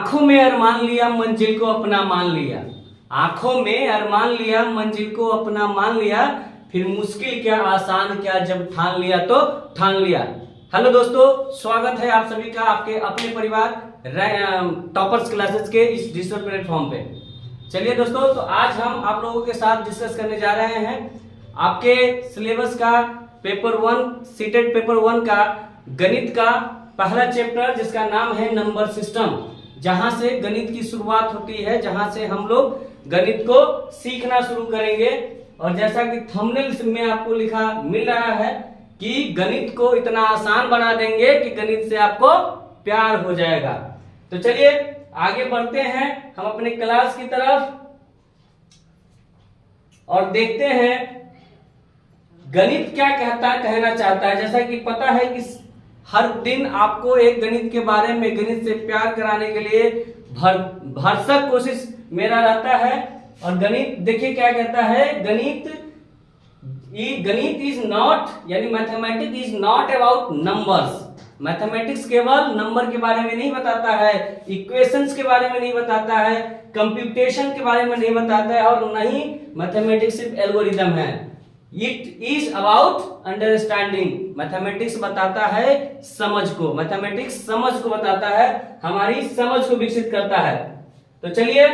आंखों में अरमान लिया मंजिल को अपना मान लिया, आंखों में अरमान लिया मंजिल को अपना मान लिया, फिर मुश्किल क्या आसान क्या जब ठान लिया तो ठान लिया। हेलो दोस्तों, स्वागत है आप सभी का आपके अपने परिवार टॉपर्स क्लासेस के इस डिजिटल प्लेटफॉर्म पे। चलिए दोस्तों, तो आज हम आप लोगों के साथ डिस्कस करने जा रहे हैं आपके सिलेबस का पेपर 1 सीटेट पेपर 1 का गणित का पहला चैप्टर, जिसका नाम है नंबर सिस्टम। जहां से गणित की शुरुआत होती है, जहां से हम लोग गणित को सीखना शुरू करेंगे। और जैसा कि थंबनेल में आपको लिखा मिल रहा है कि गणित को इतना आसान बना देंगे कि गणित से आपको प्यार हो जाएगा। तो चलिए आगे बढ़ते हैं हम अपने क्लास की तरफ और देखते हैं गणित क्या कहना चाहता है। जैसा कि पता है कि हर दिन आपको एक गणित के बारे में, गणित से प्यार कराने के लिए भरसक कोशिश मेरा रहता है। और गणित देखिए क्या कहता है, गणित इज नॉट, यानी mathematics is not about numbers. Mathematics केवल नंबर के बारे में नहीं बताता है, इक्वेशंस के बारे में नहीं बताता है, कंप्यूटेशन के बारे में नहीं बताता है, और नहीं मैथमेटिक्स सिर्फ एल्गोरिदम है। It is about understanding. Mathematics बताता है समझ को, मैथमेटिक्स समझ को बताता है, हमारी समझ को विकसित करता है। तो चलिए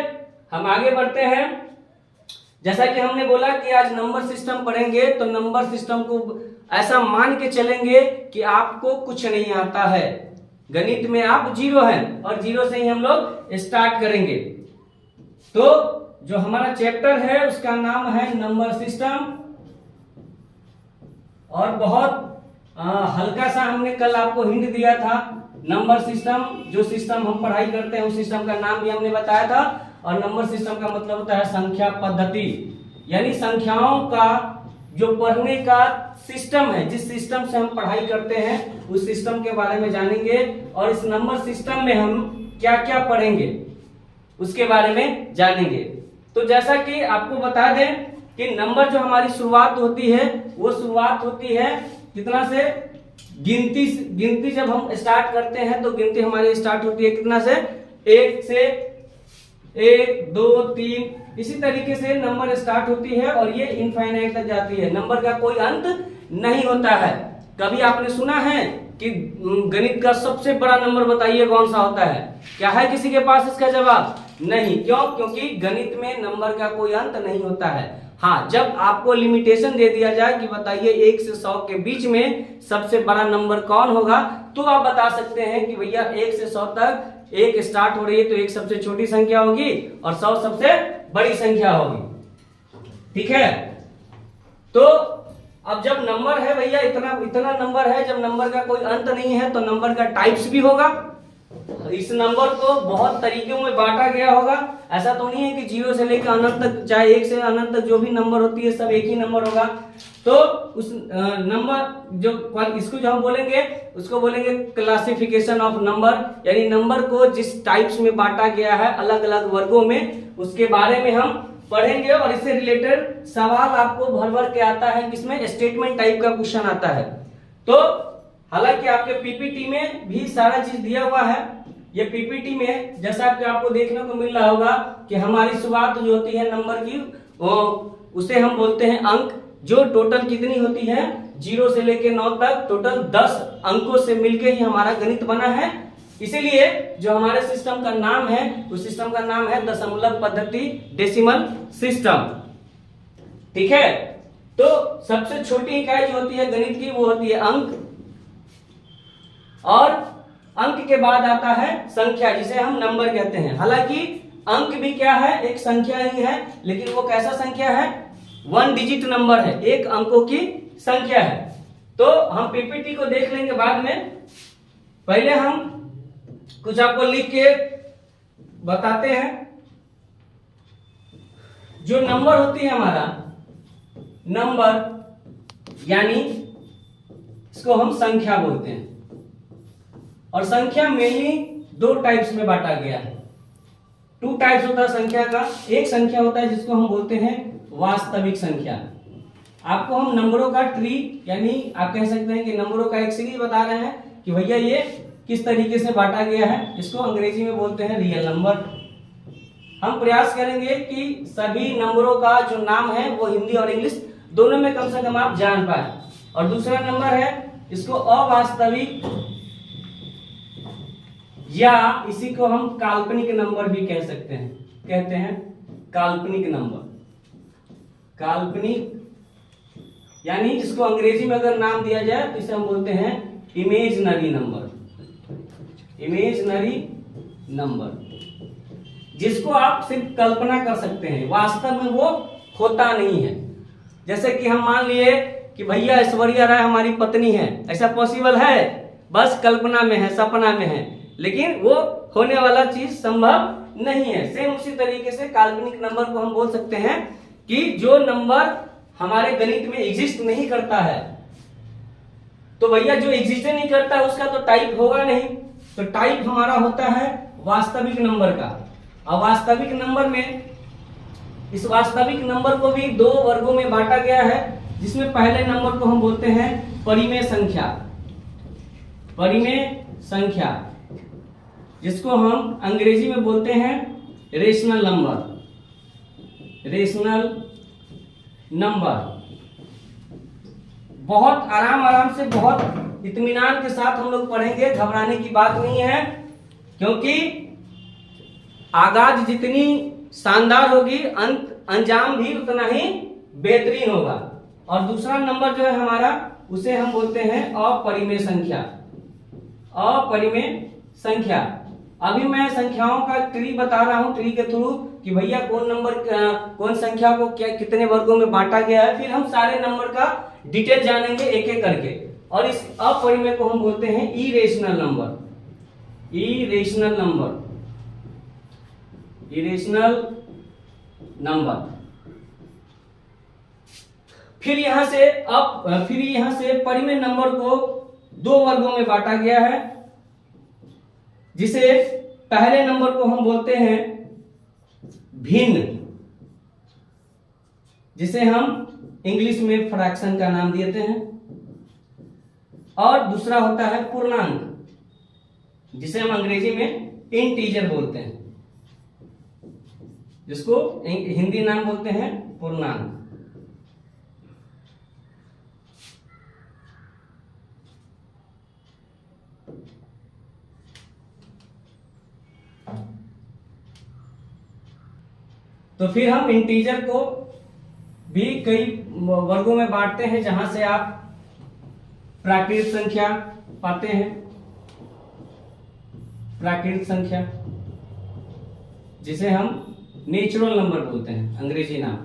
हम आगे बढ़ते हैं। जैसा कि हमने बोला कि आज नंबर सिस्टम पढ़ेंगे, तो नंबर सिस्टम को ऐसा मान के चलेंगे कि आपको कुछ नहीं आता है। गणित में आप जीरो हैं और जीरो से ही हम लोग स्टार्ट करेंगे। तो जो हमारा चैप्टर है उसका नाम है नंबर सिस्टम। और बहुत हल्का सा हमने कल आपको हिंट दिया था। नंबर सिस्टम, जो सिस्टम हम पढ़ाई करते हैं उस सिस्टम का नाम भी हमने बताया था। और नंबर सिस्टम का मतलब होता है संख्या पद्धति, यानी संख्याओं का जो पढ़ने का सिस्टम है, जिस सिस्टम से हम पढ़ाई करते हैं उस सिस्टम के बारे में जानेंगे। और इस नंबर सिस्टम में हम क्या क्या पढ़ेंगे उसके बारे में जानेंगे। तो जैसा कि आपको बता दें कि नंबर जो हमारी शुरुआत होती है वो शुरुआत होती है कितना से, गिनती जब हम स्टार्ट करते हैं तो गिनती हमारी स्टार्ट होती है कितना से, 1 से 1 2 3 इसी तरीके से नंबर स्टार्ट होती है और ये इनफाइनाइट तक जाती है। नंबर का कोई अंत नहीं होता है। कभी आपने सुना है कि गणित का सबसे बड़ा नंबर बताइए कौन सा होता है? क्या है किसी के पास इसका जवाब? नहीं। क्यों? क्योंकि गणित में नंबर का कोई अंत नहीं होता है। हाँ, जब आपको लिमिटेशन दे दिया जाए कि बताइए 1 से 100 के बीच में सबसे बड़ा नंबर कौन होगा, तो आप बता सकते हैं कि भैया 1 से 100 तक 1 स्टार्ट हो रही है तो 1 सबसे छोटी संख्या होगी और 100 सबसे बड़ी संख्या होगी। ठीक है। तो अब जब नंबर है भैया इतना नंबर है, जब नंबर का कोई अंत नहीं है तो नंबर का टाइप्स भी होगा। इस नंबर को बहुत तरीकों में बांटा गया होगा। ऐसा तो नहीं है कि 0 से लेकर अनंत तक, चाहे 1 से अनंत तक जो भी नंबर होती है सब एक ही नंबर होगा। तो उस नंबर इसको जो हम बोलेंगे उसको बोलेंगे क्लासिफिकेशन ऑफ नंबर, यानी नंबर को जिस टाइप्स में बांटा गया है अलग अलग वर्गों में, उसके बारे में हम पढ़ेंगे। और इससे रिलेटेड सवाल आपको भर भर के आता है, किसमें, स्टेटमेंट टाइप का क्वेश्चन आता है। तो हालांकि आपके पीपीटी में भी सारा चीज दिया हुआ है। ये पीपीटी में जैसा कि आपको देखने को मिल रहा होगा कि हमारी शुरुआत जो होती है नंबर की, उसे हम बोलते हैं अंक। जो टोटल कितनी होती है, 0 से लेकर 9 तक टोटल 10 अंकों से मिलकर ही हमारा गणित बना है। इसीलिए जो हमारे सिस्टम का नाम है उस सिस्टम का नाम है दशमलव पद्धति, डेसिमल सिस्टम। ठीक है। तो सबसे छोटी इकाई जो होती है गणित की वो होती है अंक, और अंक के बाद आता है संख्या, जिसे हम नंबर कहते हैं। हालांकि अंक भी क्या है, एक संख्या ही है, लेकिन वो कैसा संख्या है, 1 डिजिट नंबर है, एक अंकों की संख्या है। तो हम पीपीटी को देख लेंगे बाद में। पहले हम कुछ आपको लिख के बताते हैं। जो नंबर होती है हमारा नंबर, यानी इसको हम संख्या बोलते हैं। और संख्या मेनली 2 टाइप्स में बांटा गया है। 2 टाइप्स होता है संख्या का। एक संख्या होता है जिसको हम बोलते हैं वास्तविक संख्या। आपको हम नंबरों का ट्री, यानी आप कह सकते हैं कि नंबरों का एक सीरीज बता रहे हैं कि भैया ये किस तरीके से बांटा गया है, इसको अंग्रेजी में बोलते हैं रियल नंबर। हम प्रयास करेंगे कि सभी नंबरों का जो नाम है वो हिंदी और इंग्लिश दोनों में कम से कम आप जान पाए। और दूसरा नंबर है, इसको अवास्तविक या इसी को हम काल्पनिक नंबर भी कह सकते हैं, कहते हैं काल्पनिक नंबर। काल्पनिक यानी इसको अंग्रेजी में अगर नाम दिया जाए तो इसे हम बोलते हैं इमेजनरी नंबर। इमेजनरी नंबर जिसको आप सिर्फ कल्पना कर सकते हैं, वास्तव में वो होता नहीं है। जैसे कि हम मान लिए कि भैया ऐश्वर्या राय हमारी पत्नी है, ऐसा पॉसिबल है? बस कल्पना में है, सपना में है, लेकिन वो होने वाला चीज संभव नहीं है। सेम उसी तरीके से काल्पनिक नंबर को हम बोल सकते हैं कि जो नंबर हमारे गणित में एग्जिस्ट नहीं करता है, तो भैया जो एग्जिस्ट नहीं करता है उसका तो टाइप होगा नहीं, तो टाइप हमारा होता है वास्तविक नंबर का। और वास्तविक नंबर में, इस वास्तविक नंबर को भी दो वर्गों में बांटा गया है, जिसमें पहले नंबर को हम बोलते हैं परिमेय संख्या। परिमेय संख्या जिसको हम अंग्रेजी में बोलते हैं रेशनल नंबर। रेशनल नंबर बहुत आराम से, बहुत इत्मीनान के साथ हम लोग पढ़ेंगे, घबराने की बात नहीं है, क्योंकि आगाज जितनी शानदार होगी अंजाम भी उतना ही बेहतरीन होगा। और दूसरा नंबर जो है हमारा, उसे हम बोलते हैं अपरिमेय संख्या। अपरिमेय संख्या, अभी मैं संख्याओं का ट्री बता रहा हूं, ट्री के थ्रू कि भैया कौन संख्या को क्या कितने वर्गों में बांटा गया है, फिर हम सारे नंबर का डिटेल जानेंगे एक एक करके। और इस अपरिमेय को हम बोलते हैं irrational number. Irrational number, irrational number. फिर यहां से परिमेय नंबर को दो वर्गों में बांटा गया है, जिसे पहले नंबर को हम बोलते हैं भिन्न, जिसे हम इंग्लिश में फ्रैक्शन का नाम देते हैं। और दूसरा होता है पूर्णांक, जिसे हम अंग्रेजी में इंटीजर बोलते हैं, जिसको हिंदी नाम बोलते हैं पूर्णांक। तो फिर हम इंटीजर को भी कई वर्गों में बांटते हैं, जहां से आप प्राकृत संख्या पाते हैं। प्राकृत संख्या जिसे हम नेचुरल नंबर बोलते हैं, अंग्रेजी नाम।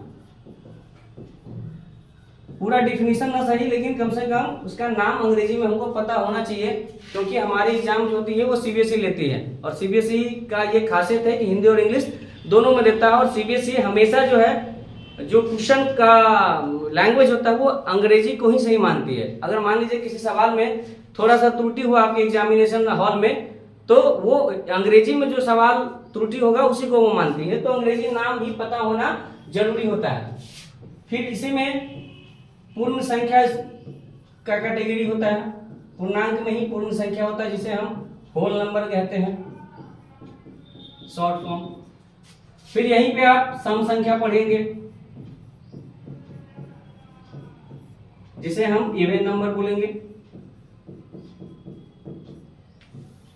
पूरा डिफिनीशन ना सही, लेकिन कम से कम उसका नाम अंग्रेजी में हमको पता होना चाहिए, क्योंकि हमारी एग्जाम जो होती है वो सीबीएसई लेती है। और सीबीएसई का ये खासियत है कि हिंदी और इंग्लिश दोनों में देता है। और सीबीएसई हमेशा जो है, जो क्वेश्चन का लैंग्वेज होता है वो अंग्रेजी को ही सही मानती है। अगर मान लीजिए किसी सवाल में थोड़ा सा त्रुटि हुआ आपके एग्जामिनेशन हॉल में, तो वो अंग्रेजी में जो सवाल त्रुटि होगा उसी को वो मानती है। तो अंग्रेजी नाम भी पता होना जरूरी होता है। फिर इसी में पूर्ण संख्या का कैटेगरी होता है, पूर्णांक में ही पूर्ण संख्या होता है, जिसे हम होल नंबर कहते हैं, शॉर्ट फॉर्म। फिर यहीं पे आप सम संख्या पढ़ेंगे, जिसे हम इवन नंबर बोलेंगे।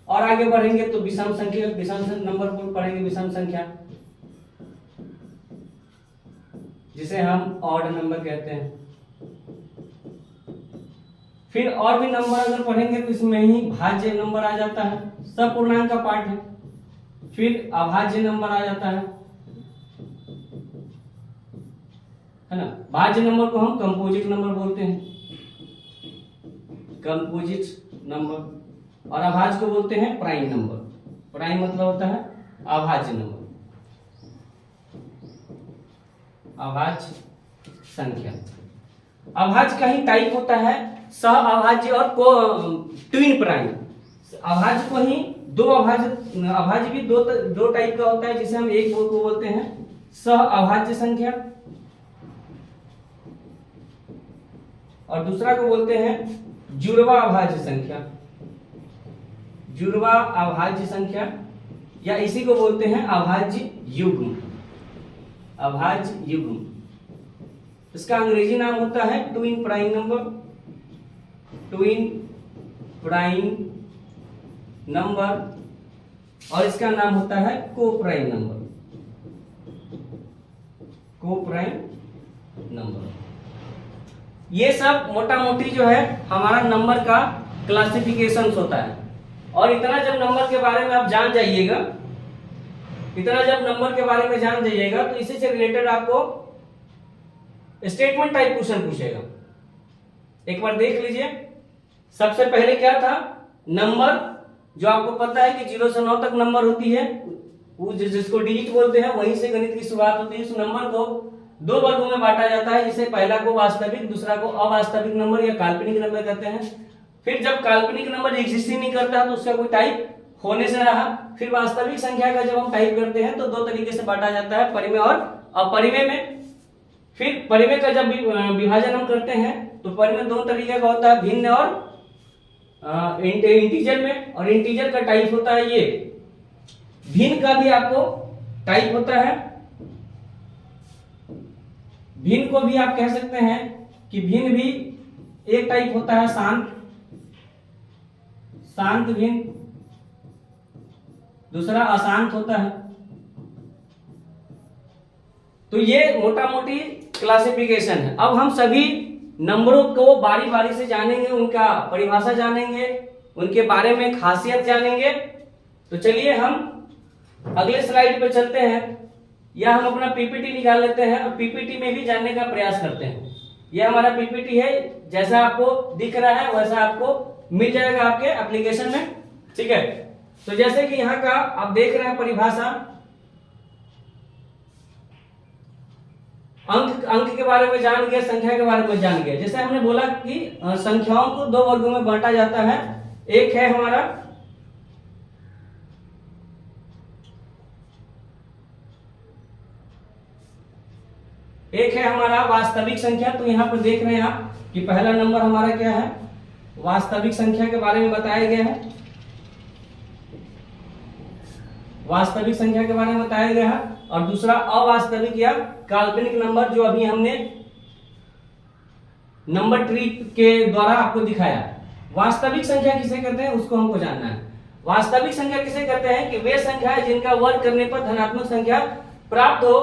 और आगे बढ़ेंगे तो विषम संख्या, विषम नंबर को पढ़ेंगे, विषम संख्या, जिसे हम ऑड नंबर कहते हैं। फिर और भी नंबर अगर पढ़ेंगे तो इसमें ही भाज्य नंबर आ जाता है, सब पूर्णांक का पार्ट है। फिर अभाज्य नंबर आ जाता है ना। भाज्य नंबर को हम कंपोजिट नंबर बोलते हैं, कंपोजिट नंबर। और अभाज्य को बोलते हैं प्राइम नंबर। प्राइम मतलब होता है अभाज्य नंबर, अभाज्य संख्या। अभाज्य का ही टाइप होता है सह अभाज्य और ट्विन प्राइम। अभाज्य को ही दो अभाज्य भी दो टाइप का होता है, जिसे हम एक को बोलते हैं सह अभाज्य संख्या और दूसरा को बोलते हैं जुड़वा अभाज्य संख्या। जुड़वा अभाज्य संख्या, या इसी को बोलते हैं अभाज्य युग्म। अभाज्य युग्म, इसका अंग्रेजी नाम होता है twin prime number. Twin prime number, और इसका नाम होता है को प्राइम नंबर। को प्राइम नंबर, ये सब मोटा मोटी जो है हमारा नंबर का क्लासिफिकेशन होता है। और इतना जब नंबर के बारे में आप जान जाइएगा, इतना जब नंबर के बारे में जान जाइएगा तो इसी से रिलेटेड आपको स्टेटमेंट टाइप क्वेश्चन पूछेगा। एक बार देख लीजिए, सबसे पहले क्या था, नंबर जो आपको पता है कि 0 से 9 तक नंबर होती है, वो जिसको डिजिट बोलते हैं, वहीं से गणित की शुरुआत होती है। उस नंबर को दो वर्गों में बांटा जाता है, जिसे पहला को वास्तविक, दूसरा को अवास्तविक नंबर या काल्पनिक नंबर कहते हैं। फिर जब काल्पनिक नंबर एग्जिस्ट ही नहीं करता तो उसका कोई टाइप होने से रहा। फिर वास्तविक संख्या का जब हम टाइप करते हैं तो दो तरीके से बांटा जाता है, परिमेय और अपरिमेय में। फिर परिमेय का जब विभाजन हम करते हैं तो परिमेय दो तरीके का होता है, भिन्न और इंटीजर में। और इंटीजर का टाइप होता है ये, भिन्न का भी आपको टाइप होता है। भिन्न को भी आप कह सकते हैं कि भिन्न भी एक टाइप होता है, शांत, शांत भिन्न, दूसरा अशांत होता है। तो ये मोटा मोटी क्लासिफिकेशन है। अब हम सभी नंबरों को बारी बारी से जानेंगे, उनका परिभाषा जानेंगे, उनके बारे में खासियत जानेंगे। तो चलिए हम अगले स्लाइड पे चलते हैं, या हम अपना पीपीटी निकाल लेते हैं और पीपीटी में भी जानने का प्रयास करते हैं। यह हमारा पीपीटी है, जैसा आपको दिख रहा है वैसा आपको मिल जाएगा आपके एप्लीकेशन में, ठीक है। तो जैसे कि यहाँ का आप देख रहे हैं परिभाषा, अंक के बारे में जान गए, संख्या के बारे में जान गए। जैसे हमने बोला कि संख्याओं को दो वर्गों में बांटा जाता है। एक है हमारा वास्तविक संख्या। तो यहाँ पर देख रहे हैं आप कि पहला नंबर हमारा क्या है, वास्तविक संख्या के बारे में बताया गया है। वास्तविक संख्या के बारे में बताया गया है। और दूसरा अवास्तविक या काल्पनिक नंबर, जो अभी हमने नंबर ट्री के द्वारा आपको दिखाया। वास्तविक संख्या किसे कहते हैं उसको हमको जानना है। वास्तविक संख्या किसे कहते हैं कि वे संख्याएं जिनका वर्ग करने पर धनात्मक संख्या प्राप्त हो,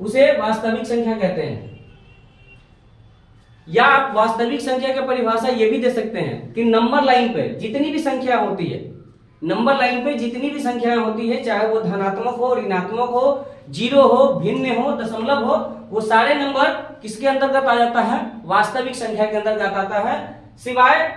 उसे वास्तविक संख्या कहते हैं। या आप वास्तविक संख्या की परिभाषा ये भी दे सकते हैं कि नंबर लाइन पे जितनी भी संख्या होती है, नंबर लाइन पे जितनी भी संख्याएं होती है, चाहे वो धनात्मक हो, ऋणात्मक हो, जीरो हो, भिन्न हो, दशमलव हो, वो सारे नंबर किसके अंतर्गत आ जाता है, वास्तविक संख्या के अंतर्गत आता है। सिवाय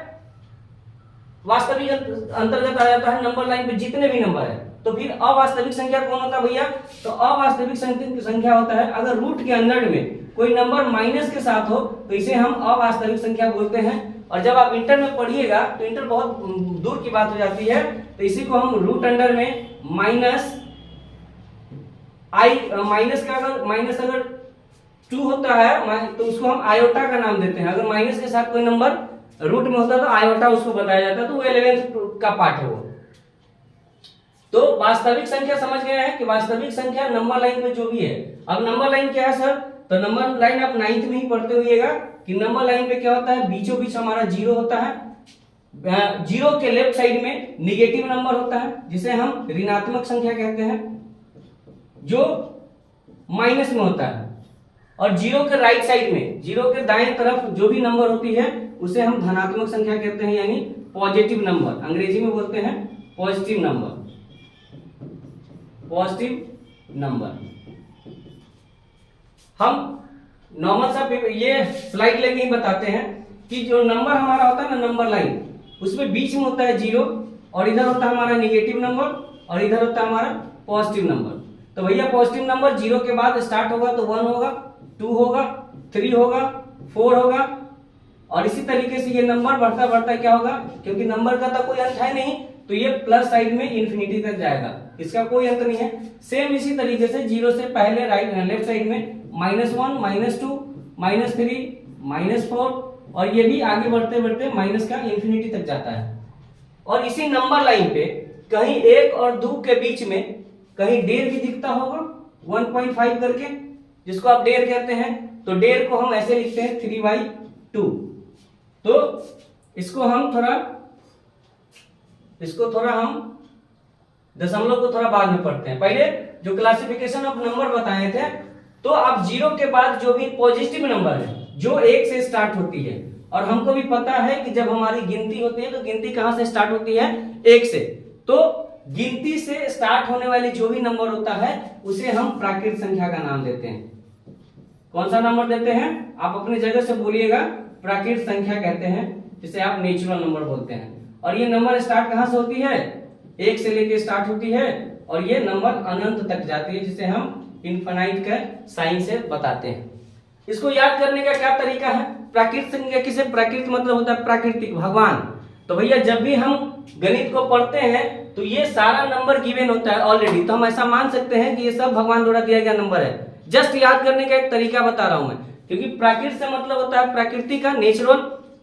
वास्तविक अंतर्गत आ जाता है नंबर लाइन पे जितने भी नंबर है। तो फिर अवास्तविक संख्या कौन होता है भैया, तो अवास्तविक संख्या होता है अगर रूट के अंदर में कोई नंबर माइनस के साथ हो तो इसे हम अवास्तविक संख्या बोलते हैं। और जब आप इंटर में पढ़िएगा तो इंटर बहुत दूर की बात हो जाती है, तो इसी को हम रूट अंडर में माइनस का अगर 2 होता है तो उसको हम आयोटा का नाम देते हैं। अगर माइनस के साथ कोई नंबर रूट में होता है तो आयोटा उसको बताया जाता है, तो वो 11th का पार्ट है वो। तो वास्तविक संख्या समझ गए हैं कि वास्तविक संख्या नंबर लाइन में जो भी है। अब नंबर लाइन क्या है सर, तो नंबर लाइन आप 9th में ही पढ़ते होइएगा कि नंबर लाइन पे क्या होता है, बीचों बीच हमारा जीरो होता है। जीरो के लेफ्ट साइड में निगेटिव नंबर होता है जिसे हम ऋणात्मक संख्या कहते हैं, जो माइनस में होता है। और जीरो के राइट साइड में, जीरो के दाएं तरफ जो भी नंबर होती है उसे हम धनात्मक संख्या कहते हैं, यानी पॉजिटिव नंबर, अंग्रेजी में बोलते हैं पॉजिटिव नंबर। पॉजिटिव नंबर हम नॉर्मल सा ये स्लाइड लेके ही बताते हैं कि जो नंबर हमारा होता है ना नंबर लाइन, उसमें बीच में होता है जीरो, और इधर होता है हमारा निगेटिव नंबर, और इधर होता है हमारा पॉजिटिव नंबर। तो भैया पॉजिटिव नंबर जीरो के बाद स्टार्ट होगा तो 1 होगा, 2 होगा, 3 होगा, 4 होगा, और इसी तरीके से ये नंबर बढ़ता बढ़ता क्या होगा, क्योंकि नंबर का तो कोई अंत है नहीं, तो ये प्लस साइड में इंफिनिटी तक जाएगा, इसका कोई अंत नहीं है। सेम इसी तरीके से जीरो से पहले लेफ्ट साइड में -1, -2, -3, -4, और ये भी आगे बढ़ते बढ़ते माइनस का इंफिनिटी तक जाता है। और इसी नंबर लाइन पे कहीं 1 और 2 के बीच में कहीं डेढ़ भी दिखता होगा 1.5 करके, जिसको आप डेढ़ कहते हैं। तो डेढ़ को हम ऐसे लिखते हैं 3/2। तो इसको थोड़ा हम दशमलव को थोड़ा बाद में पढ़ते हैं। पहले जो क्लासिफिकेशन ऑफ नंबर बताए थे, तो अब 0 के बाद जो भी पॉजिटिव नंबर है जो 1 से स्टार्ट होती है, और हमको भी पता है कि जब हमारी गिनती होती है तो गिनती कहां से स्टार्ट होती है? 1 से। तो गिनती से स्टार्ट होने वाली जो भी नंबर होता है उसे हम प्राकृत संख्या का नाम देते हैं। कौन सा नंबर देते हैं? आप अपनी जगह से बोलिएगा। प्राकृत संख्या कहते हैं, जिसे आप नेचुरल नंबर बोलते हैं। और ये नंबर स्टार्ट कहां से होती है? 1 से लेके स्टार्ट होती है और ये नंबर अनंत तक जाती है, जिसे हम इनफाइनाइट का साइन से बताते हैं। इसको याद करने का क्या तरीका है? प्राकृत संख्या किसे? प्राकृत मतलब होता है प्राकृतिक, भगवान। तो भैया जब भी हम गणित को पढ़ते हैं तो ये सारा नंबर गिवन होता है ऑलरेडी, तो हम ऐसा मान सकते हैं कि ये सब भगवान द्वारा दिया गया नंबर है। जस्ट याद करने का एक तरीका बता रहा हूं मैं, क्योंकि प्राकृत से मतलब होता है प्रकृति का, नेचुरल,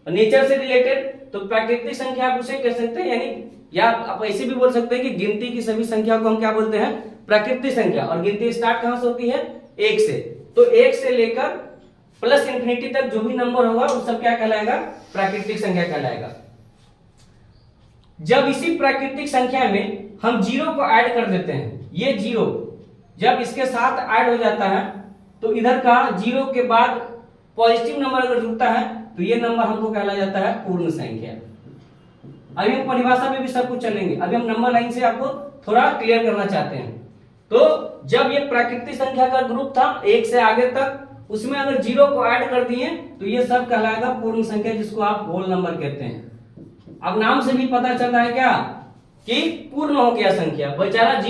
नेचर से रिलेटेड। तो प्राकृतिक संख्या आप उसे कह सकते हैं, यानी या आप ऐसे भी बोल सकते हैं कि गिनती की सभी संख्या को हम क्या बोलते हैं? प्राकृतिक संख्या। और गिनती स्टार्ट कहां से होती है? 1 से। तो 1 से लेकर प्लस इंफिनिटी तक जो भी नंबर होगा वो सब क्या कहलाएगा? प्राकृतिक संख्या कहलाएगा। जब इसी प्राकृतिक संख्या में हम 0 को ऐड कर देते हैं, ये 0 जब इसके साथ ऐड हो जाता है तो इधर का 0 के बाद पॉजिटिव नंबर अगर जुड़ता है तो ये नंबर हमको कहला जाता है पूर्ण संख्या। अभी हम परिभाषा में भी सब कुछ चलेंगे, अभी हम नंबर लाइन से आपको थोड़ा क्लियर करना चाहते हैं। तो जब ये प्राकृतिक संख्या का ग्रुप था 1 से आगे तक, उसमें अगर 0 को ऐड कर दिए तो ये सब कहलाएगा पूर्ण संख्या, जिसको आप होल नंबर कहते हैं। अब नाम से भी पता चलता है क्या कि पूर्ण हो गया संख्या। बेचारा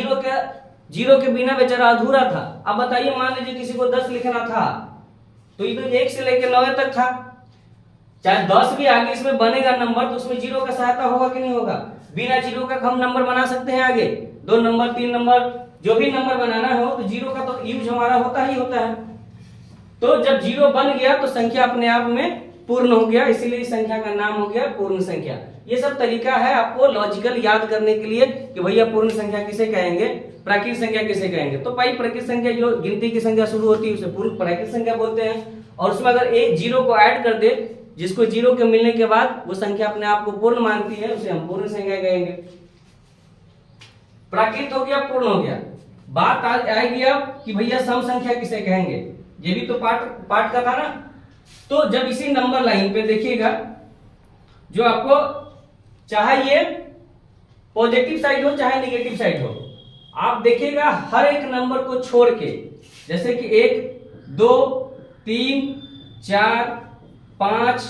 0 के बिना बेचारा अधूरा था। अब बताइए, मान लीजिए किसी को 10 लिखना था तो ये तो 1 से लेकर 9 तक था, चाहे 10 भी आगे इसमें बनेगा नंबर तो उसमें 0 का सहायता होगा कि नहीं होगा? बिना 0 का हम नंबर बना सकते हैं आगे, 2 नंबर 3 नंबर जो भी नंबर बनाना हो, तो 0 का तो यूज हमारा होता ही होता है। तो जब 0 बन गया तो संख्या अपने आप में पूर्ण हो गया, इसीलिए इस संख्या का नाम हो गया पूर्ण संख्या। ये सब तरीका है आपको लॉजिकल याद करने के लिए कि भैया पूर्ण संख्या किसे कहेंगे, प्राकृत संख्या किसे कहेंगे। तो भाई प्राकृत संख्या जो गिनती की संख्या शुरू होती है उसे पूर्ण प्राकृत संख्या बोलते हैं। और उसमें अगर एक 0 को ऐड कर दे, जिसको 0 के मिलने के बाद वो संख्या अपने आप को पूर्ण मानती है, उसे हम पूर्ण संख्या कहेंगे। प्राकृत हो गया, पूर्ण हो गया। बात आएगी अब कि भैया सम संख्या किसे कहेंगे। ये भी तो पार्ट का था ना। तो जब इसी नंबर लाइन पे देखिएगा, जो आपको चाहे ये पॉजिटिव साइड हो चाहे नेगेटिव साइड हो, आप देखिएगा हर एक नंबर को छोड़ के, जैसे कि 1 2 3 4 5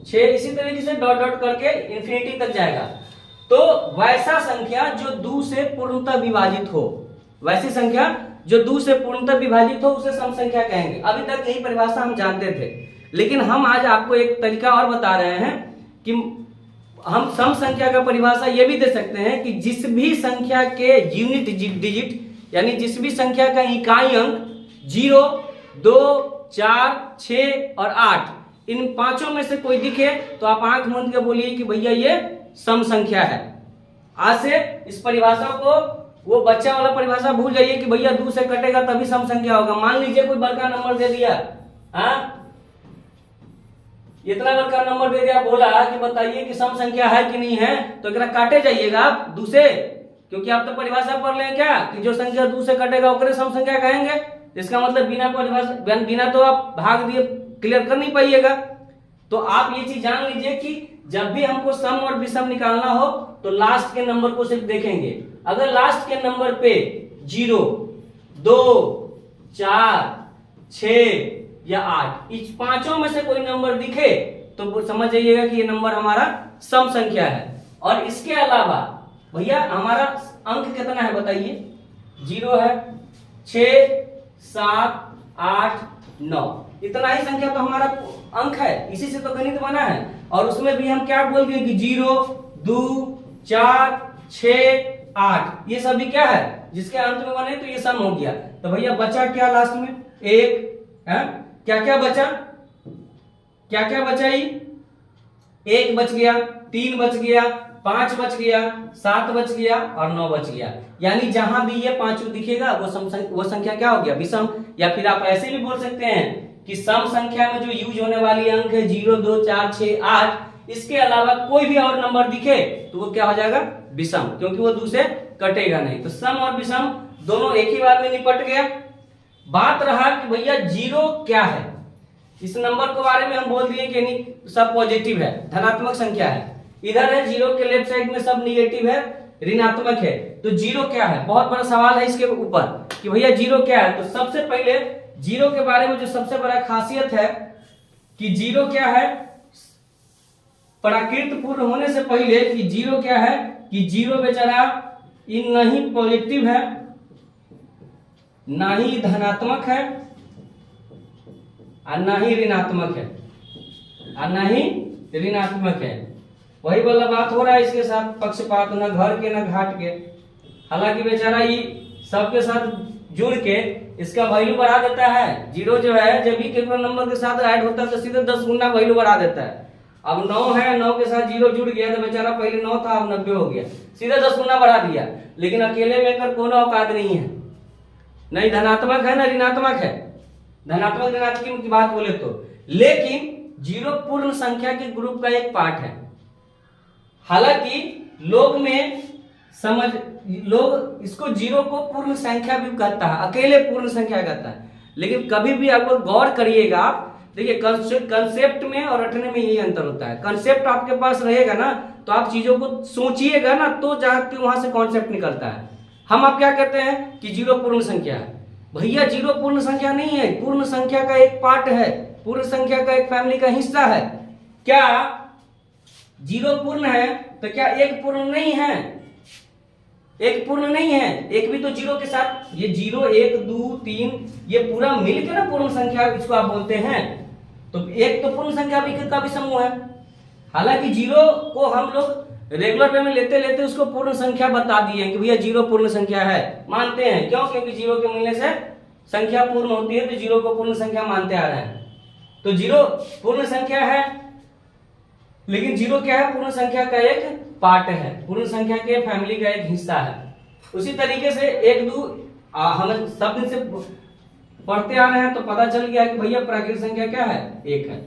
6 इसी तरीके से डॉट डॉट करके इंफिनिटी तक जाएगा। तो वैसा संख्या जो 2 से पूर्णतः विभाजित हो, वैसी संख्या जो 2 से पूर्णतः विभाजित हो उसे सम संख्या कहेंगे। अभी तक यही परिभाषा हम जानते थे, लेकिन हम आज आपको एक तरीका और बता रहे हैं कि हम सम संख्या का परिभाषा ये भी दे सकते हैं कि जिस भी संख्या के यूनिट डिजिट, यानी जिस भी संख्या का इकाई अंक 0 2 4 6 और 8, इन पांचों में से कोई दिखे तो आप आंख मूंद के बोलिए कि भैया ये सम संख्या है। आज से इस परिभाषा को, वो बच्चा वाला परिभाषा भूल जाइए कि भैया 2 से कटेगा तभी सम संख्या होगा। मान लीजिए कोई बड़का नंबर दे दिया, इतना बड़का नंबर दे दिया, बोला कि बताइए कि सम संख्या है कि नहीं है, तो एकरा काटे जाइएगा आप 2 से, क्योंकि आप तो परिभाषा पढ़ लें क्या कि जो संख्या 2 से कटेगा ओकरे सम संख्या कहेंगे। इसका मतलब बिना परिभाषा, बिना तो आप भाग दिए क्लियर कर नहीं पाइएगा। तो आप ये चीज जान लीजिए कि जब भी हमको सम और विषम निकालना हो तो लास्ट के नंबर को सिर्फ देखेंगे। अगर लास्ट के नंबर पे 0 2 4 6 या 8 इस पांचों में से कोई नंबर दिखे तो समझ जाइएगा कि ये नंबर हमारा सम संख्या है। और इसके अलावा भैया हमारा अंक कितना है बताइए? 0 है, 6 7 8 9, इतना ही संख्या तो हमारा अंक है, इसी से तो गणित बना है। और उसमें भी हम क्या बोल दिए कि 0 2 4 6 8 ये सभी क्या है जिसके अंत में बने, तो ये सम हो गया। तो भैया बचा क्या लास्ट में? 1 है, क्या क्या बचा? क्या क्या बचा? 1 बच गया, 3 बच गया, 5 बच गया, 7 बच गया और 9 बच गया। यानी जहां भी ये पांचों दिखेगा वो संख्या क्या हो गया, विषम। या फिर आप ऐसे भी बोल सकते हैं कि सम संख्या में जो यूज होने वाली अंक है 0, 2, 4, 6, 8, इसके अलावा कोई भी और नंबर दिखे तो वो क्या हो जाएगा, विषम, क्योंकि वो 2 से कटेगा नहीं। तो सम और विषम दोनों एक ही बार में निपट गया। बात रहा कि भैया 0 क्या है। इस नंबर के बारे में हम बोल दिए कि नहीं सब पॉजिटिव है, धनात्मक संख्या है। इधर है 0 के लेफ्ट साइड में सब निगेटिव है, ऋणात्मक है। तो 0 क्या है, बहुत बड़ा सवाल है इसके ऊपर कि भैया 0 क्या है। तो सबसे पहले 0 के बारे में जो सबसे बड़ा खासियत है कि 0 क्या है, प्राकृत पूर्ण होने से पहले कि 0 क्या है कि 0 बेचारा इन नहीं पॉजिटिव है, ना ही धनात्मक है और ना ही ऋणात्मक है, और ना ही ऋणात्मक है। वही वाला बात हो रहा है इसके साथ, पक्षपात, न घर के न घाट के। हालांकि बेचारा ये सबके साथ जुड़ के इसका वैल्यू बढ़ा देता है। 0 जो है जब भी केवल नंबर के साथ ऐड होता है तो सीधे 10 गुना वैल्यू बढ़ा देता है। अब 9 है, 9 के साथ 0 जुड़ गया तो बेचारा पहले 9 था अब 90 हो गया, सीधे 10 गुना बढ़ा दिया। लेकिन अकेले में कर कोनो औकात नहीं है, नहीं धनात्मक है ना ऋणात्मक है। धनात्मक ऋणात्मक की बात बोले तो, लेकिन 0 पूर्ण संख्या के ग्रुप का एक पार्ट है। हालांकि लोग इसको 0 को पूर्ण संख्या भी कहता है, अकेले पूर्ण संख्या कहता है। लेकिन कभी भी अगर गौर करिएगा आप, देखिए कंसेप्ट में और रटने में यही अंतर होता है। कंसेप्ट आपके पास रहेगा ना तो आप चीजों को सोचिएगा ना तो जाके वहां से कॉन्सेप्ट निकलता है। हम आप क्या कहते हैं कि 0 पूर्ण संख्या है। भैया 0 पूर्ण संख्या नहीं है, पूर्ण संख्या का एक पार्ट है, पूर्ण संख्या का एक फैमिली का हिस्सा है। क्या 0 पूर्ण है तो क्या 1 पूर्ण नहीं है? 1 पूर्ण नहीं है, 1 भी तो 0 के साथ, ये 0, 1, 2, 3 ये पूरा मिलकर ना पूर्ण संख्या इसको आप बोलते हैं। तो 1 तो पूर्ण संख्या का भी समूह है। हालांकि 0 को हम लोग रेगुलर वे में लेते लेते उसको पूर्ण संख्या बता दिए कि भैया 0 पूर्ण संख्या है, मानते हैं। क्यों? क्योंकि 0 के मिलने से संख्या पूर्ण होती है, तो 0 को पूर्ण संख्या मानते आ रहे हैं। तो 0 पूर्ण संख्या है, लेकिन 0 क्या है, पूर्ण संख्या का एक पार्ट है, पूर्ण संख्या के फैमिली का एक हिस्सा है। उसी तरीके से 1, 2 हम सब दिन से पढ़ते आ रहे हैं तो पता चल गया कि भैया प्राकृतिक संख्या क्या है, 1 है।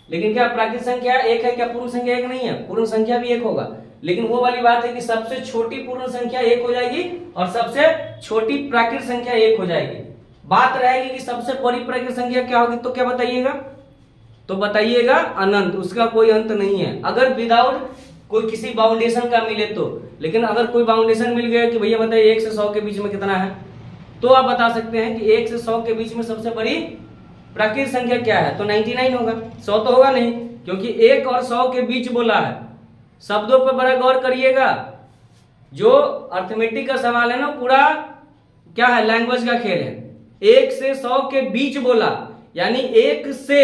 लेकिन क्या प्राकृतिक संख्या 1 है, क्या पूर्ण संख्या 1 नहीं है? पूर्ण संख्या भी 1 होगा। लेकिन वो वाली बात है कि सबसे छोटी पूर्ण संख्या 1 हो जाएगी और सबसे छोटी प्राकृतिक संख्या 1 हो जाएगी। बात रहेगी कि सबसे बड़ी प्राकृतिक संख्या क्या होगी, तो क्या बताइएगा? तो बताइएगा अनंत, उसका कोई अंत नहीं है। अगर विदाउट कोई किसी बाउंडेशन का मिले तो। लेकिन अगर कोई बाउंडेशन मिल गया कि भैया बताइए 1 से 100 के बीच में कितना है, तो आप बता सकते हैं कि 1 से 100 के बीच में सबसे बड़ी प्राकृतिक संख्या क्या है, तो 99 होगा। 100 तो होगा नहीं, क्योंकि 1 और 100 के बीच बोला है। शब्दों पर बड़ा गौर करिएगा। जो अर्थमेटिक का सवाल है ना, पूरा क्या है, लैंग्वेज का खेल है। 1 से 100 के बीच बोला, यानी 1 से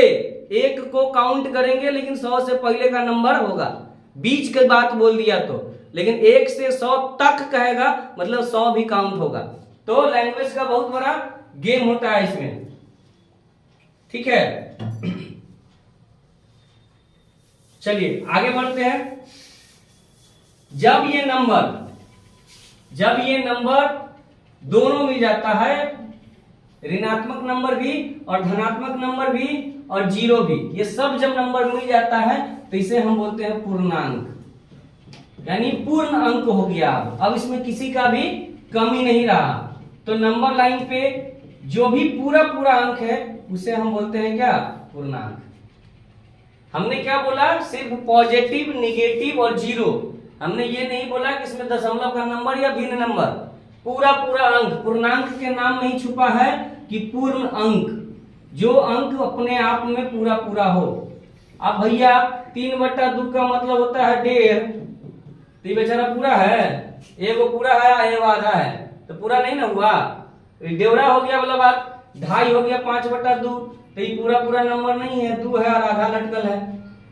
1 को काउंट करेंगे, लेकिन 100 से पहले का नंबर होगा। बीच की बात बोल दिया तो, लेकिन 1 से 100 तक कहेगा मतलब 100 भी काउंट होगा। तो लैंग्वेज का बहुत बड़ा गेम होता है इसमें, ठीक है। चलिए आगे बढ़ते हैं। जब ये नंबर दोनों मिल जाता है, ऋणात्मक नंबर भी और धनात्मक नंबर भी और 0 भी, ये सब जब नंबर मिल जाता है तो इसे हम बोलते हैं पूर्णांक, यानी पूर्ण अंक हो गया। अब इसमें किसी का भी कमी नहीं रहा। तो नंबर लाइन पे जो भी पूरा अंक है उसे हम बोलते हैं क्या, पूर्णांक। हमने क्या बोला, सिर्फ पॉजिटिव, निगेटिव और 0। हमने ये नहीं बोला कि इसमें दशमलव का नंबर या भिन्न नंबर, पूरा अंक। पूर्णांक के नाम में ही छुपा है कि पूर्ण अंक, जो अंक अपने आप में पूरा हो। अब भैया 3/2 का मतलब होता है 1.5, तो ये बेचारा पूरा है, एगो पूरा है एगो आधा है, तो पूरा नहीं ना हुआ। डेवरा हो गया मतलब बात, 2.5 हो गया 5/2, तो ये पूरा नंबर नहीं है, 2 है और आधा लटकल है,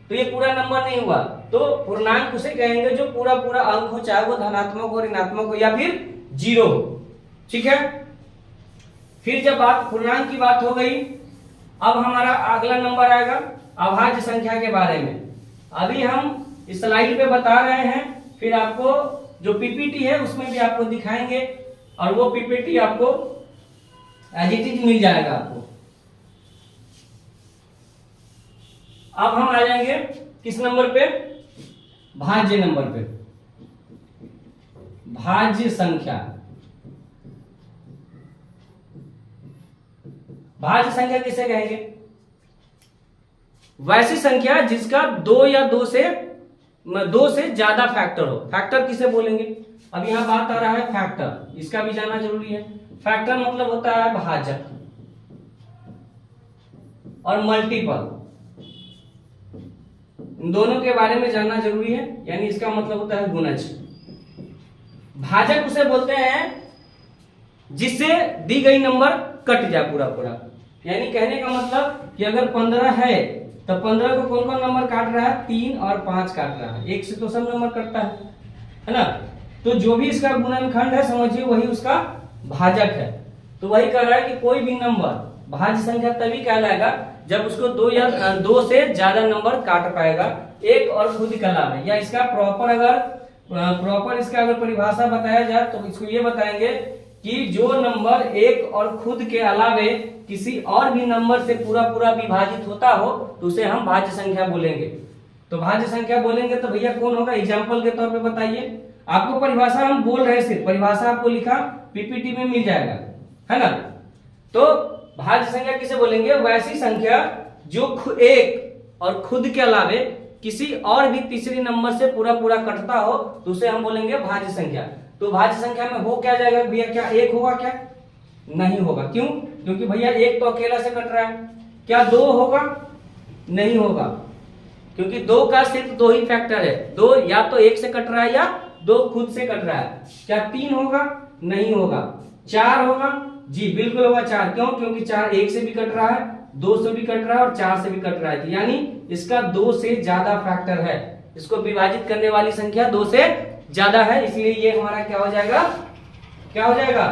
तो ये पूरा नंबर नहीं हुआ। तो पूर्णांक उसे कहेंगे जो पूरा अंक हो, चाहे वो धनात्मक हो, ऋणात्मक हो या फिर 0 हो, ठीक है। फिर जब बात पूर्णांक की बात हो गई, अब हमारा अगला नंबर आएगा अभाज्य संख्या के बारे में। अभी हम इस स्लाइड पे बता रहे हैं फिर आपको जो पीपीटी है उसमें भी आपको दिखाएंगे, और वो पीपीटी आपको एज इट इज मिल जाएगा आपको। अब हम आ जाएंगे किस नंबर पे? भाज्य नंबर पे। भाज्य संख्या। भाज्य संख्या किसे कहेंगे? वैसी संख्या जिसका दो या दो से ज्यादा फैक्टर हो। फैक्टर किसे बोलेंगे? अब यहां बात आ रहा है फैक्टर, इसका भी जानना जरूरी है। फैक्टर मतलब होता है भाजक और मल्टीपल, इन दोनों के बारे में जानना जरूरी है, यानी इसका मतलब होता है गुणज। भाजक उसे बोलते हैं जिससे दी गई नंबर कट जाए पूरा पूरा, यानी कहने का मतलब कि अगर 15 है तो 15 को कौन कौन नंबर काट रहा है? 3 और 5 काट रहा है, एक से तो सब नंबर कटता है ना। तो जो भी इसका गुणनखंड है समझिए वही उसका भाजक है। तो वही कह रहा है कि कोई भी नंबर भाज्य संख्या तभी कहलाएगा जब उसको दो से ज्यादा नंबर काट पाएगा, एक और खुद के अलावा। या इसका प्रॉपर इसका अगर परिभाषा बताया जाए तो इसको ये बताएंगे कि जो नंबर एक और खुद के अलावे किसी और भी नंबर से पूरा पूरा विभाजित होता हो तो उसे हम भाज्य संख्या बोलेंगे। तो भाज्य संख्या बोलेंगे तो भैया कौन होगा? एग्जाम्पल के तौर पे बताइए। आपको परिभाषा हम बोल रहे सिर्फ, परिभाषा आपको लिखा पीपीटी में मिल जाएगा, है ना। तो भाज्य संख्या किसे बोलेंगे? वैसी संख्या जो एक और खुद के अलावे किसी और भी तीसरी नंबर से पूरा पूरा कटता हो तो उसे हम बोलेंगे भाज्य संख्या। तो भाज्य संख्या में हो क्या जाएगा भैया? क्या एक होगा? क्या नहीं होगा? क्यों? क्योंकि भैया एक तो अकेला से कट रहा है। क्या दो होगा? नहीं होगा, क्योंकि दो का सिर्फ दो ही फैक्टर है। दो या तो एक से कट रहा है या दो खुद से कट रहा है। क्या तीन होगा? नहीं होगा। चार होगा? जी बिल्कुल होगा चार। क्यों? क्योंकि चार एक से भी कट रहा है, दो से भी कट रहा है और चार से भी कट रहा है, यानी इसका दो से ज्यादा फैक्टर है। इसको विभाजित करने वाली संख्या दो से ज्यादा है, इसलिए ये हमारा क्या हो जाएगा? क्या हो जाएगा?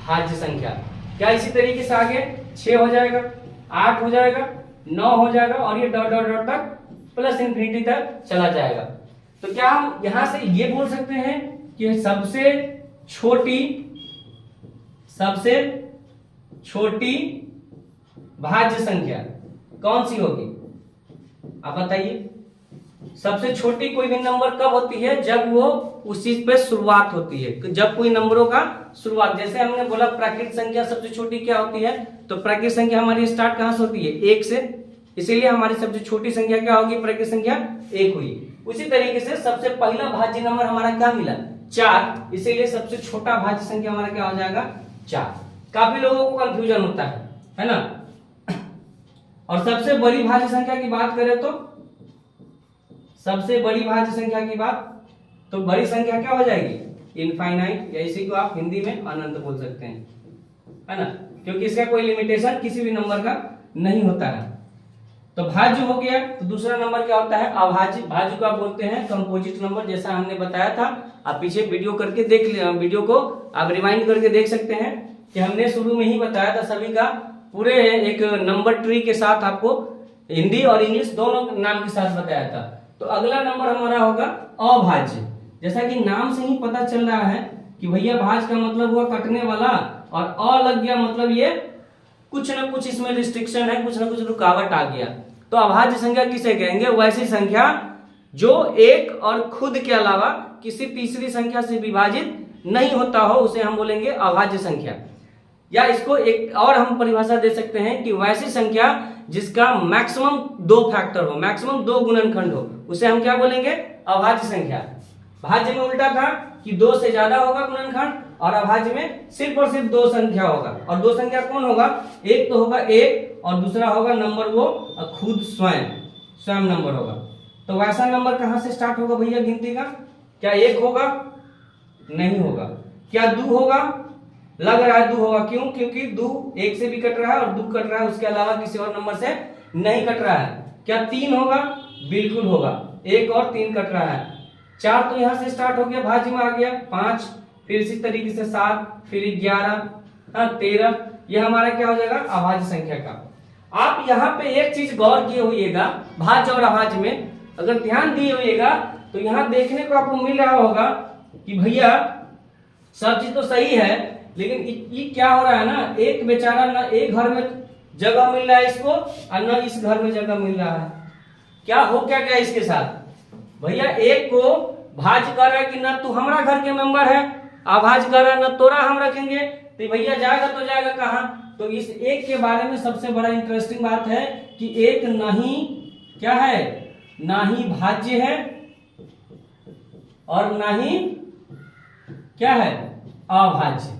भाज्य संख्या। क्या इसी तरीके से आगे 6 हो जाएगा, 8 हो जाएगा, 9 हो जाएगा, और ये डॉट डॉट डॉट तक प्लस इंफिनिटी तक चला जाएगा। तो क्या हम यहां से ये बोल सकते हैं कि सबसे छोटी भाज्य संख्या कौन सी होगी? आप बताइए। सबसे छोटी कोई भी नंबर कब होती है? जब वो उस चीज पे शुरुआत होती है, जब कोई नंबरों का शुरुआत। जैसे हमने बोला प्राकृत संख्या सबसे छोटी क्या होती है, तो प्राकृत संख्या हमारी स्टार्ट कहां से होती है? एक से, इसीलिए हमारी सबसे छोटी संख्या क्या होगी? प्राकृत संख्या एक हुई। उसी तरीके से सबसे पहला भाज्य नंबर हमारा क्या मिला? 4, इसीलिए सबसे छोटा भाज्य संख्या हमारा क्या हो जाएगा? 4। काफी लोगों को कंफ्यूजन होता है ना। और सबसे बड़ी भाज्य संख्या की बात करें तो सबसे बड़ी भाज्य संख्या की बात तो बड़ी संख्या क्या हो जाएगी? इनफाइनाइट, या इसी को आप हिंदी में अनंत बोल सकते हैं, है ना, क्योंकि इसका कोई लिमिटेशन किसी भी नंबर का नहीं होता है। तो भाज्य हो गया। तो दूसरा नंबर क्या होता है? अभाज्य। भाज्य को आप बोलते हैं कंपोजिट नंबर, जैसा हमने बताया था। आप पीछे वीडियो करके देख लिया, वीडियो को आप रिवाइंड करके देख सकते हैं कि हमने शुरू में ही बताया था सभी का पूरे एक नंबर ट्री के साथ, आपको हिंदी और इंग्लिश दोनों नाम के साथ बताया था। तो अगला नंबर हमारा होगा अभाज्य। जैसा कि नाम से ही पता चल रहा है कि भैया भाज्य का मतलब हुआ कटने वाला, और अ लग गया मतलब ये कुछ ना कुछ इसमें रिस्ट्रिक्शन है, कुछ ना कुछ रुकावट आ गया। तो अभाज्य संख्या किसे कहेंगे? वैसी संख्या जो एक और खुद के अलावा किसी तीसरी संख्या से विभाजित नहीं होता हो, उसे हम बोलेंगे अभाज्य संख्या। या इसको एक और हम परिभाषा दे सकते हैं कि वैसी संख्या जिसका मैक्सिमम 2 फैक्टर हो, मैक्सिमम 2 गुणनखंड हो, उसे हम क्या बोलेंगे? अभाज्य संख्या। भाज्य में उल्टा था कि 2 से ज्यादा होगा गुणनखंड, और अभाज्य में सिर्फ और सिर्फ 2 संख्या होगा। और 2 संख्या कौन होगा? एक तो होगा एक, और दूसरा होगा नंबर वो खुद स्वयं नंबर होगा। तो वैसा नंबर कहां से स्टार्ट होगा भैया गिनती का? क्या 1 होगा? नहीं होगा। क्या 2 होगा? लग रहा है 2 होगा। क्यों? क्योंकि 2 1 से भी कट रहा है और 2 कट रहा है, उसके अलावा किसी और नंबर से नहीं कट रहा है। क्या 3 होगा? बिल्कुल होगा, 1 और 3 कट रहा है। 4 तो यहां से स्टार्ट हो गया, भाज्य में आ गया। 5, फिर इसी तरीके से 7, फिर 11, 13, यह हमारा क्या हो जाएगा? अभाज्य संख्या का। आप यहाँ पे एक चीज गौर किए होइएगा, भाज्य और अभाज्य में अगर ध्यान दिए होइएगा तो यहाँ देखने को आपको मिल रहा होगा कि भैया सब चीज तो सही है, लेकिन ये क्या हो रहा है ना, एक बेचारा ना एक घर में जगह मिल रहा है इसको और ना इस घर में जगह मिल रहा है। क्या हो क्या क्या इसके साथ भैया, एक को भाज कर रहा है कि ना तू हमारा घर के मेंबर है, अभाज कर रहा है ना तोरा हम रखेंगे, तो भैया जाएगा तो जाएगा कहाँ। तो इस एक के बारे में सबसे बड़ा इंटरेस्टिंग बात है कि एक नहीं क्या है, ना ही भाज्य है और ना ही क्या है, अभाज्य,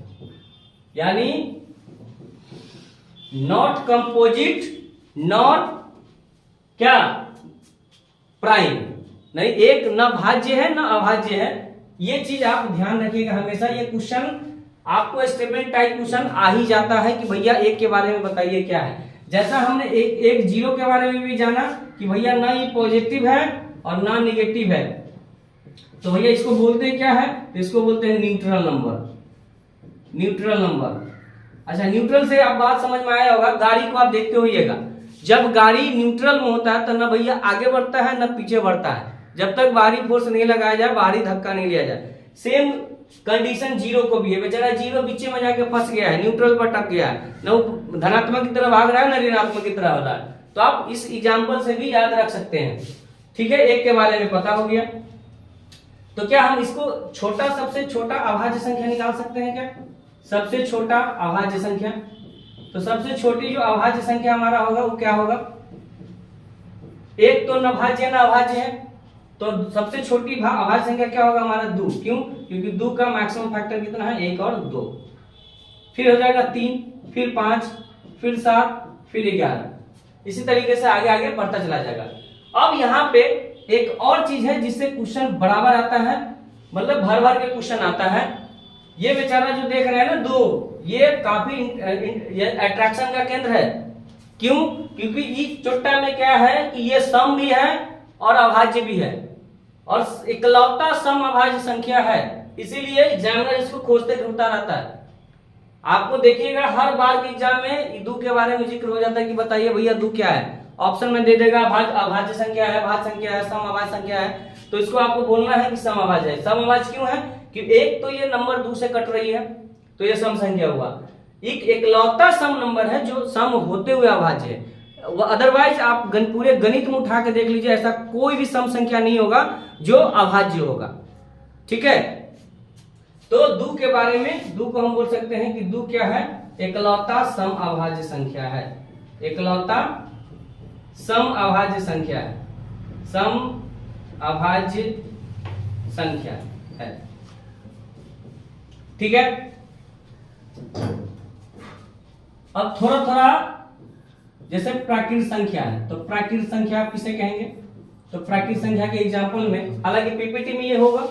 यानी नॉट कंपोजिट, नॉट क्या प्राइम, नहीं एक न भाज्य है न अभाज्य है। ये चीज आप ध्यान रखिएगा हमेशा। ये क्वेश्चन आपको स्टेटमेंट टाइप क्वेश्चन आ ही जाता है कि भैया एक के बारे में बताइए क्या है। जैसा हमने एक जीरो के बारे में भी जाना कि भैया ना ये पॉजिटिव है और ना निगेटिव है, तो भैया इसको बोलते हैं क्या है, तो इसको बोलते हैं न्यूट्रल नंबर। न्यूट्रल नंबर, अच्छा न्यूट्रल से आप बात समझ में आया होगा। गाड़ी को आप देखते होइएगा, जब गाड़ी न्यूट्रल में होता है तो ना भैया आगे बढ़ता है ना पीछे बढ़ता है, जब तक बाहरी फोर्स नहीं लगाया जाए, बाहरी धक्का नहीं लिया जाए। सेम कंडीशन जीरो को भी है, बेचारा जीरो बीच में जाके फंस गया है, न्यूट्रल पर टक गया है, ना वो धनात्मक की तरफ भाग रहा है ना ऋणात्मक की तरफ हो रहा है। तो आप इस एग्जाम्पल से भी याद रख सकते हैं। ठीक है, एक के बारे में पता हो गया। तो क्या हम इसको छोटा, सबसे छोटा अभाज्य संख्या निकाल सकते हैं क्या? सबसे छोटा अभाज्य संख्या, तो सबसे छोटी जो अभाज्य संख्या हमारा होगा वो क्या होगा? एक तो न भाज्य न अभाज्य है, तो सबसे छोटी अभाज्य संख्या क्या होगा हमारा? 2। क्यों? क्योंकि 2 का मैक्सिमम फैक्टर कितना है? 1 और 2। फिर हो जाएगा 3, फिर 5, फिर 7, फिर 11। इसी तरीके से आगे आगे बढ़ता चला जाएगा। अब यहाँ पे एक और चीज है जिससे क्वेश्चन बराबर आता है, मतलब भर भर के क्वेश्चन आता है। ये बेचारा जो देख रहे हैं ना 2, ये काफी अट्रैक्शन का केंद्र है। क्यों? क्योंकि इस चुट्टा में क्या है कि ये सम भी है और अभाज्य भी है, और इकलौता सम अभाज्य संख्या है, इसीलिए एग्जामिनर इसको खोजते घूमता रहता है। आपको देखिएगा हर बार के एग्जाम में 2 के बारे में जिक्र हो जाता है कि बताइए भैया 2 क्या है। ऑप्शन में दे देगा अभाज्य संख्या है, भाज्य संख्या है, सम अभाज्य संख्या है, तो इसको आपको बोलना है कि सम अभाज्य है। सम अभाज्य क्यों है? कि एक तो ये नंबर 2 से कट रही है, तो ये सम संख्या हुआ। एक इकलौता सम नंबर है जो सम होते हुए अभाज्य है। अदरवाइज आप पूरे गणित में उठा के देख लीजिए, ऐसा कोई भी सम संख्या नहीं होगा जो अभाज्य होगा। ठीक है, तो 2 के बारे में 2 को हम बोल सकते हैं कि 2 क्या है? इकलौता सम अभाज्य संख्या है। इकलौता सम अभाज्य संख्या है, सम अभाज्य संख्या है। ठीक है, अब थोड़ा थोड़ा जैसे प्राकृत संख्या है, तो प्राकृत संख्या आप किसे कहेंगे? तो प्राकृत संख्या के एग्जांपल में, हालांकि पीपीटी में ये होगा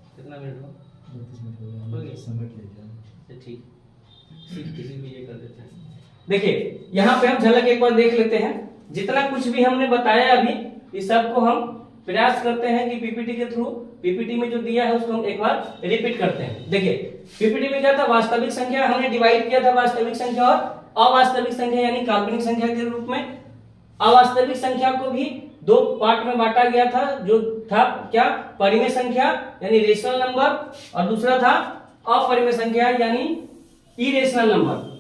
कितना मिनट हुआ? 32 मिनट। ठीक, किसी भी ये कर देते हैं। देखिए यहाँ पे हम झलक एक बार देख लेते हैं। जितना कुछ भी हमने बताया अभी, इस सब को हम प्रयास करते हैं कि पीपीटी के थ्रू, पीपीटी में जो दिया है उसको हम एक बार रिपीट करते हैं। देखिए पीपीटी में क्या था? वास्तविक संख्या हमने डिवाइड किया था वास्तविक संख्या और अवास्तविक संख्या यानी काल्पनिक संख्या के रूप में। अवास्तविक संख्या को भी 2 पार्ट में बांटा गया था, जो था क्या? परिमेय संख्या यानी रेशनल नंबर, और दूसरा था अपरिमेय संख्या यानी इरेशनल नंबर।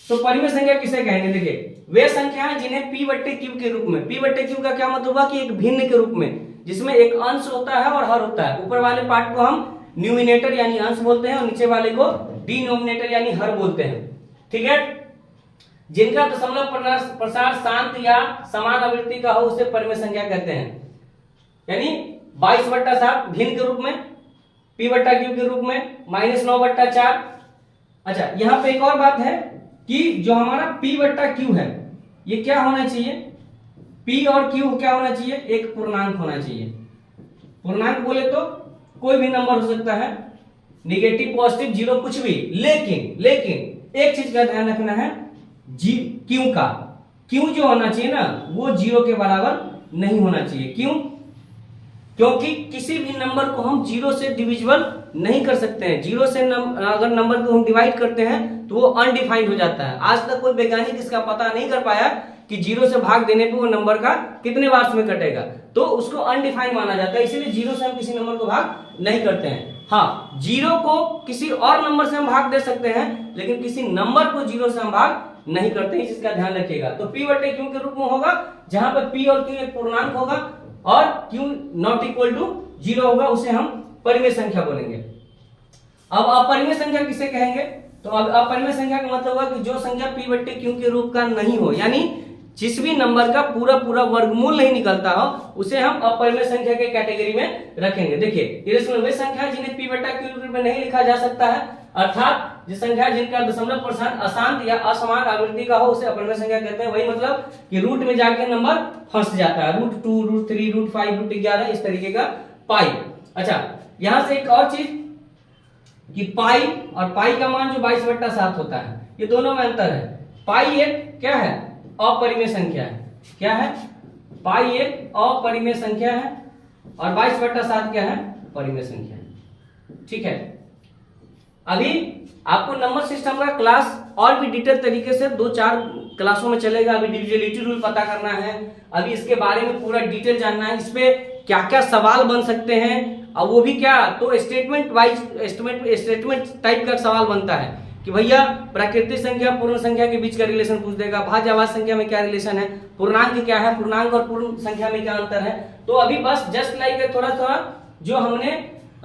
तो परिमेय संख्या किसे कहेंगे? देखिए वे संख्या है जिन्हें p बट्टे q के रूप में, p बट्टे q का क्या मतलब हुआ कि एक भिन्न के रूप में, जिसमें एक अंश होता है और हर होता है। ऊपर वाले पार्ट को हम न्यूमिनेटर यानी अंश बोलते हैं और नीचे वाले को डिनोमिनेटर यानी हर बोलते हैं। ठीक है, जिनका दशमलव प्रसार शांत या समान आवृत्ति का हो उसे परिमेय संख्या कहते हैं। यानी 22/7 भिन्न के रूप में, p बट्टा q के रूप में, -9/4। अच्छा, यहाँ पे एक और बात है कि जो हमारा p बट्टा q है ये क्या होना चाहिए? p और q क्या होना चाहिए? एक पूर्णांक होना चाहिए। पूर्णांक बोले तो कोई भी नंबर हो सकता है, निगेटिव पॉजिटिव जीरो कुछ भी, लेकिन एक चीज का ध्यान रखना है, q का, q जो होना चाहिए ना वो 0 के बराबर नहीं होना चाहिए। क्यों? क्योंकि किसी भी नंबर को हम जीरो से डिविजिबल नहीं कर सकते हैं। जीरो से अगर नंबर को हम डिवाइड करते हैं तो वो अनडिफाइंड हो जाता है। आज तक कोई वैज्ञानिक इसका पता नहीं कर पाया कि जीरो से भाग देने पे वो नंबर का कितने बार में कटेगा, तो उसको अनडिफाइंड माना जाता है। इसीलिए जीरो से हम किसी नंबर को भाग नहीं करते हैं। हाँ, जीरो को किसी और नंबर से हम भाग दे सकते हैं, लेकिन किसी नंबर को जीरो से हम भाग नहीं करते, इस चीज का ध्यान रखिएगा। तो p बटे q के रूप में होगा, जहां पर p और q एक पूर्णांक होगा और q not equal to zero होगा, उसे हम परिमेय संख्या बोलेंगे। अब अपरिमेय संख्या किसे कहेंगे? तो अब अपरिमेय संख्या का मतलब होगा कि जो संख्या p बटे q के रूप का नहीं हो, यानी जिस भी नंबर का पूरा पूरा वर्गमूल नहीं निकलता हो, उसे हम अपरिमेय संख्या के कैटेगरी में रखेंगे। देखिए, इरेशनल वे संख्या जिन्हें p बटा q के रूप में नहीं लिखा जा सकता है, अर्थात जो संख्या जिनका दशमलव प्रशांत अशांत या असमान आवृत्ति का हो, उसे अपरिमेय संख्या कहते हैं। वही मतलब कि रूट में जाके नंबर फंस जाता है, √2, √3, √5, √11 इस तरीके का पाई। अच्छा, यहां से एक और चीज कि पाई और पाई का मान जो 22/7 होता है, ये दोनों में अंतर है। पाई एक क्या है? अपरिमेय संख्या है। क्या है? पाई एक अपरिमेय संख्या है और 22/7 क्या है? परिमेय संख्या है। ठीक है, अभी आपको नंबर सिस्टम का क्लास और भी डिटेल तरीके से 2-4 क्लासों में चलेगा। अभी डिविजिबिलिटी रूल पता करना है, अभी इसके बारे में पूरा डिटेल जानना है, इस पे क्या क्या सवाल बन सकते हैं, और वो भी क्या, तो स्टेटमेंट वाइज स्टेटमेंट टाइप का सवाल बनता है कि भैया प्राकृतिक संख्या पूर्ण संख्या के बीच का रिलेशन पूछ देगा, भाज्य अभाज्य संख्या में क्या रिलेशन है, पूर्णांक क्या है, पूर्णांक और पूर्ण संख्या में क्या अंतर है। तो अभी बस जस्ट लाइक थोड़ा थोड़ा जो हमने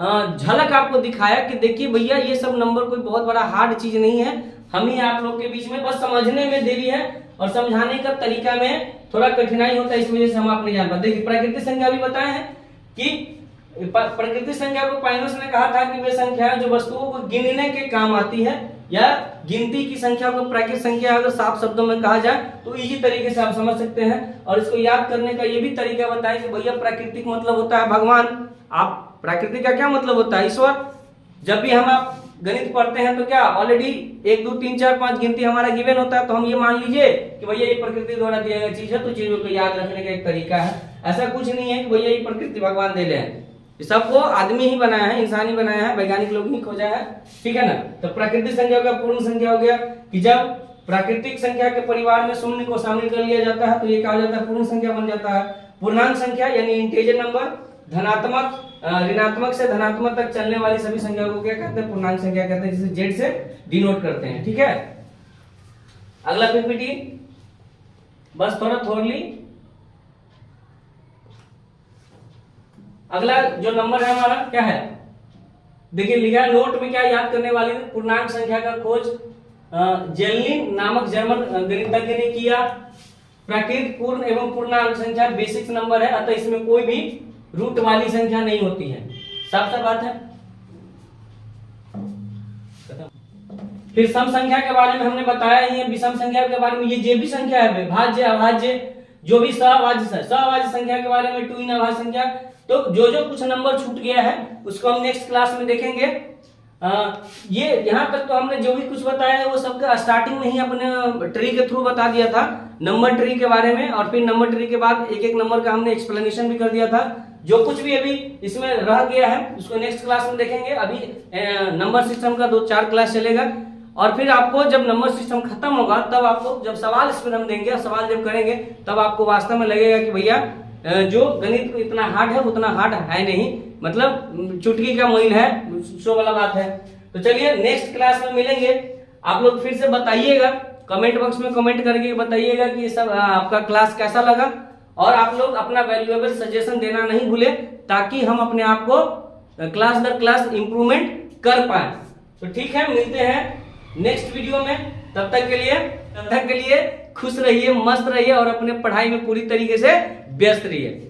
झलक आपको दिखाया कि देखिए भैया ये सब नंबर कोई बहुत बड़ा हार्ड चीज नहीं है, हम ही आप लोग के बीच में बस समझने में देरी है और समझाने का तरीका में थोड़ा कठिनाई होता है, इस वजह से हम आप नहीं जान पाते। देखिए, प्राकृतिक संख्या भी बताए हैं कि प्राकृतिक संख्या को पाइनोस ने कहा था कि वे संख्या जो वस्तुओं को गिनने के काम आती है, या गिनती की संख्या को प्राकृतिक संख्या अगर साफ शब्दों में कहा जाए तो इजी तरीके से आप समझ सकते हैं। और इसको याद करने का ये भी तरीका बताएं कि भैया प्राकृतिक मतलब होता है भगवान। आप प्राकृतिक का क्या मतलब होता है? ईश्वर। जब भी हम आप गणित पढ़ते हैं तो क्या ऑलरेडी 1 2 3 4 5 गिनती हमारा गिवन होता है, तो हम ये मान लीजिए कि भैया ये प्रकृति द्वारा दिया गया चीज है, तो चीजों को याद रखने का एक तरीका है। ऐसा कुछ नहीं है कि भैया ये प्रकृति भगवान दे ले हैं, सबको आदमी ही बनाया है, इंसान ही बनाया है, वैज्ञानिक लोग ही खोजा है। ठीक है ना। तो प्राकृतिक संख्या का पूर्ण संख्या हो गया कि जब प्राकृतिक संख्या के परिवार में शून्य को शामिल कर लिया जाता है तो ये क्या हो जाता है? पूर्ण संख्या बन जाता है। पूर्णांक संख्या यानी इंटीजर नंबर, धनात्मक ऋणात्मक से धनात्मक तक चलने वाली सभी संख्याओं को क्या कहते हैं? पूर्णांक संख्या कहते हैं, जिसे जेड से डिनोट करते हैं। ठीक है, अगला पीपीटी बस थोड़ी अगला जो नंबर है हमारा क्या है? देखिए लिखा है नोट में, क्या याद करने वाली है? पूर्णांक संख्या का खोज जेलिन नामक जर्मन गणितज्ञ ने किया। प्राकृत पूर्ण एवं पूर्णांक संख्या बेसिक नंबर है, अतः इसमें कोई भी रूट वाली संख्या नहीं होती है। साफ साफ बात है। फिर सम संख्या के बारे में हमने बताया ही है, विषम संख्या के बारे में ये जे भी संख्या है, भाज्य अभाज्य जो भी सहभाज्य संख्या के बारे में, 2 इन अभाज्य संख्या। तो जो कुछ नंबर छूट गया है उसको हम नेक्स्ट क्लास में देखेंगे। ये यहाँ तक तो हमने जो भी कुछ बताया है वो सबका स्टार्टिंग में ही अपने ट्री के थ्रू बता दिया था, नंबर ट्री के बारे में, और फिर नंबर ट्री के बाद एक एक नंबर का हमने एक्सप्लेनेशन भी कर दिया था। जो कुछ भी अभी इसमें रह गया है उसको नेक्स्ट क्लास में देखेंगे। अभी नंबर सिस्टम का 2-4 क्लास चलेगा, और फिर आपको जब नंबर सिस्टम खत्म होगा तब आपको जब सवाल इस पर हम देंगे, सवाल जब करेंगे तब आपको वास्तव में लगेगा कि भैया जो गणित इतना हार्ड है उतना हार्ड है नहीं, मतलब चुटकी का मोइल है, शो वाला बात है। तो चलिए नेक्स्ट क्लास में मिलेंगे। आप लोग फिर से बताइएगा, कमेंट बॉक्स में कमेंट करके बताइएगा कि ये सब आपका क्लास कैसा लगा, और आप लोग अपना वैल्यूएबल सजेशन देना नहीं भूले, ताकि हम अपने आप को क्लास दर क्लास इंप्रूवमेंट कर पाए। तो ठीक है, मिलते हैं नेक्स्ट वीडियो में। तब तक के लिए खुश रहिए, मस्त रहिए और अपने पढ़ाई में पूरी तरीके से व्यस्त रहिए।